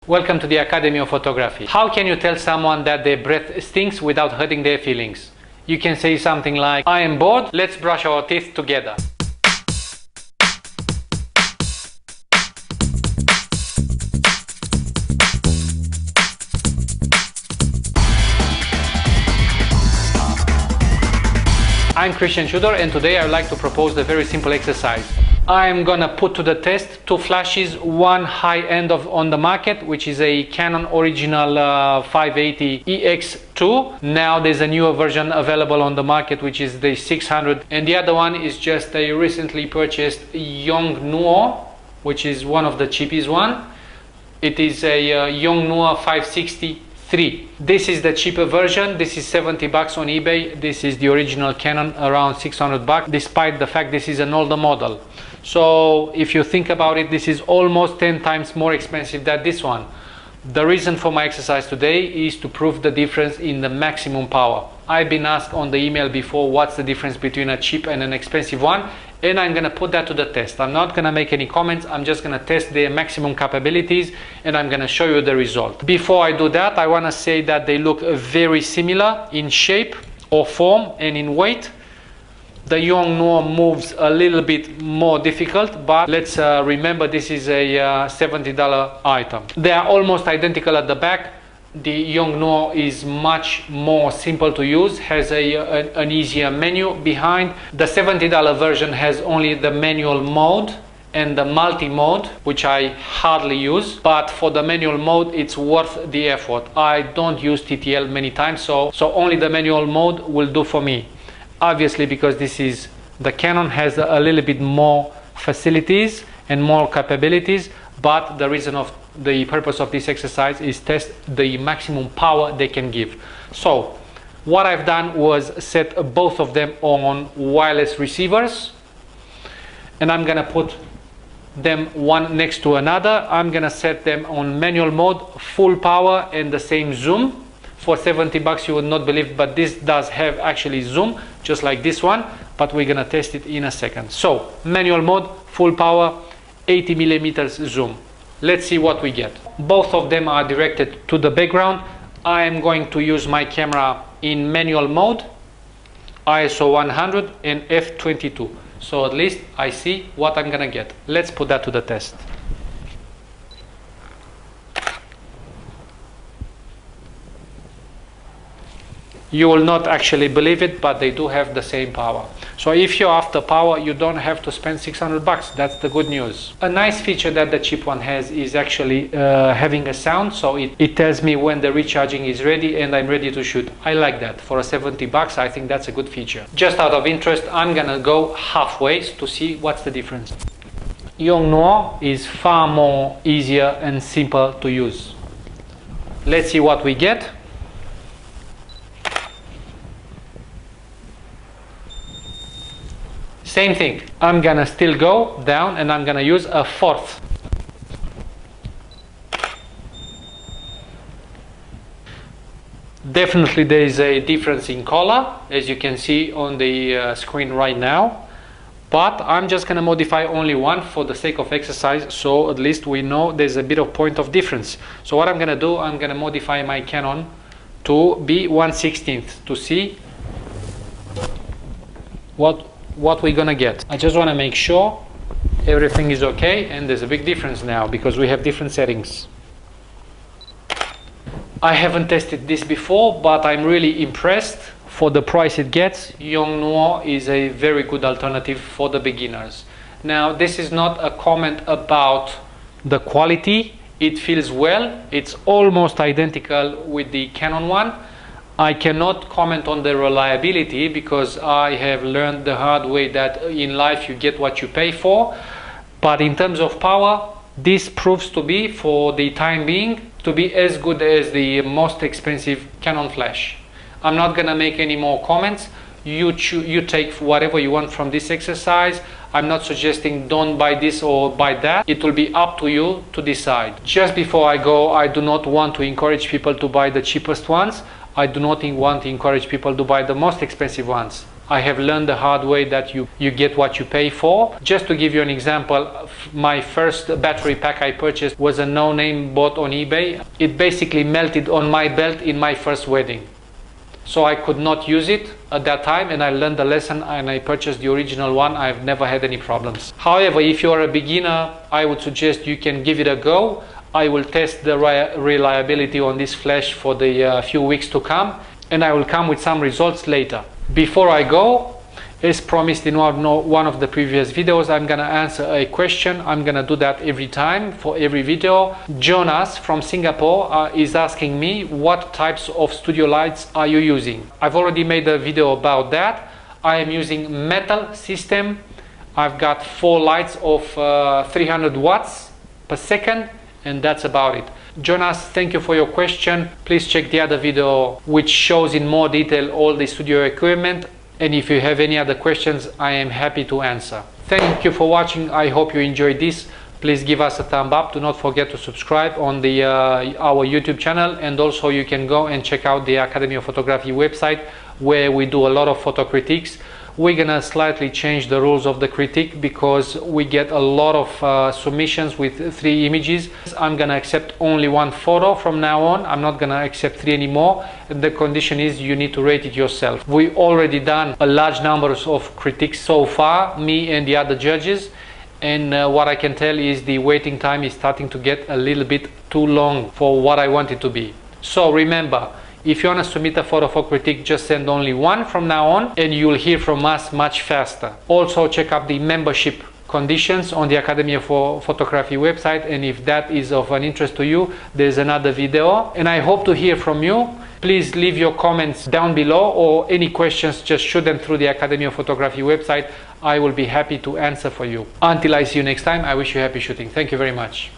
Welcome to the Academy of Photography. How can you tell someone that their breath stinks without hurting their feelings? You can say something like, I am bored, let's brush our teeth together. I'm Christian Tudor, and today I would like to propose a very simple exercise. I'm gonna put to the test two flashes, one high end on the market, which is a Canon original 580 EX2. Now there's a newer version available on the market, which is the 600, and the other one is just a recently purchased Yongnuo, which is one of the cheapest one. It is a Yongnuo 560. This is the cheaper version. This is 70 bucks on eBay. This is the original Canon, around 600 bucks, despite the fact this is an older model. So if you think about it, this is almost 10 times more expensive than this one. The reason for my exercise today is to prove the difference in the maximum power. I've been asked on the email before what's the difference between a cheap and an expensive one, and I'm gonna put that to the test. I'm not gonna make any comments, I'm just gonna test their maximum capabilities and I'm gonna show you the result. Before I do that, I wanna say that they look very similar in shape or form and in weight. The Yongnuo moves a little bit more difficult, but let's remember this is a $70 item. They are almost identical at the back. The Yongnuo is much more simple to use, has an easier menu behind. The $70 version has only the manual mode and the multi-mode, which I hardly use, but for the manual mode it's worth the effort. I don't use TTL many times, so only the manual mode will do for me. Obviously, because the Canon has a little bit more facilities and more capabilities, but the purpose of this exercise is test the maximum power they can give. So what I've done was set both of them on wireless receivers, and I'm gonna put them one next to another. I'm gonna set them on manual mode, full power and the same zoom. For 70 bucks you would not believe, but this does have actually zoom, just like this one, but we're gonna test it in a second. So manual mode, full power, 80 millimeters zoom. Let's see what we get. Both of them are directed to the background. I am going to use my camera in manual mode, ISO 100 and f/22. So at least I see what I'm gonna get. Let's put that to the test. You will not actually believe it, but they do have the same power. So if you're after power, you don't have to spend 600 bucks. That's the good news. A nice feature that the cheap one has is actually having a sound. So it tells me when the recharging is ready and I'm ready to shoot. I like that. For a 70 bucks, I think that's a good feature. Just out of interest, I'm gonna go halfway to see what's the difference. Yongnuo is far more easier and simple to use. Let's see what we get. Same thing. I'm gonna still go down and I'm gonna use a fourth. Definitely there is a difference in color, as you can see on the screen right now, but I'm just gonna modify only one for the sake of exercise, so at least we know there's a bit of point of difference. So what I'm gonna do, I'm gonna modify my Canon to be 1/16 to see what we're gonna get. I just want to make sure everything is okay, and there's a big difference now because we have different settings. I haven't tested this before, but I'm really impressed. For the price it gets, Yongnuo is a very good alternative for the beginners. Now this is not a comment about the quality. It feels well. It's almost identical with the Canon one. I cannot comment on the reliability because I have learned the hard way that in life you get what you pay for. But in terms of power, this proves to be, for the time being, to be as good as the most expensive Canon flash. I'm not gonna make any more comments. You take whatever you want from this exercise. I'm not suggesting don't buy this or buy that. It will be up to you to decide. Just before I go, I do not want to encourage people to buy the cheapest ones. I do not want to encourage people to buy the most expensive ones. I have learned the hard way that you get what you pay for. Just to give you an example, my first battery pack I purchased was a no-name bought on eBay. It basically melted on my belt in my first wedding. So I could not use it at that time, and I learned the lesson and I purchased the original one. I've never had any problems. However, if you are a beginner, I would suggest you can give it a go. I will test the reliability on this flash for the few weeks to come, and I will come with some results later. Before I go, as promised in one of the previous videos, I'm gonna answer a question. I'm gonna do that every time for every video. Jonas from Singapore is asking me, what types of studio lights are you using? I've already made a video about that. I am using metal system. I've got 4 lights of 300 watts per second, and that's about it. Jonas, thank you for your question. Please check the other video which shows in more detail all the studio equipment. And if you have any other questions, I am happy to answer. Thank you for watching. I hope you enjoyed this. Please give us a thumb up. Do not forget to subscribe on the our YouTube channel, and also you can go and check out the Academy of Photography website, where we do a lot of photo critiques. We're gonna slightly change the rules of the critique because we get a lot of submissions with 3 images. I'm gonna accept only 1 photo from now on. I'm not gonna accept 3 anymore. The condition is you need to rate it yourself. We already done a large number of critiques so far, me and the other judges, and what I can tell is the waiting time is starting to get a little bit too long for what I want it to be. So remember, if you want to submit a photo for critique, just send only 1 from now on, and you'll hear from us much faster. Also check out the membership conditions on the Academy of Photography website, and if that is of an interest to you, there's another video, and I hope to hear from you. Please leave your comments down below, or any questions, just shoot them through the Academy of Photography website. I will be happy to answer for you. Until I see you next time, I wish you happy shooting. Thank you very much.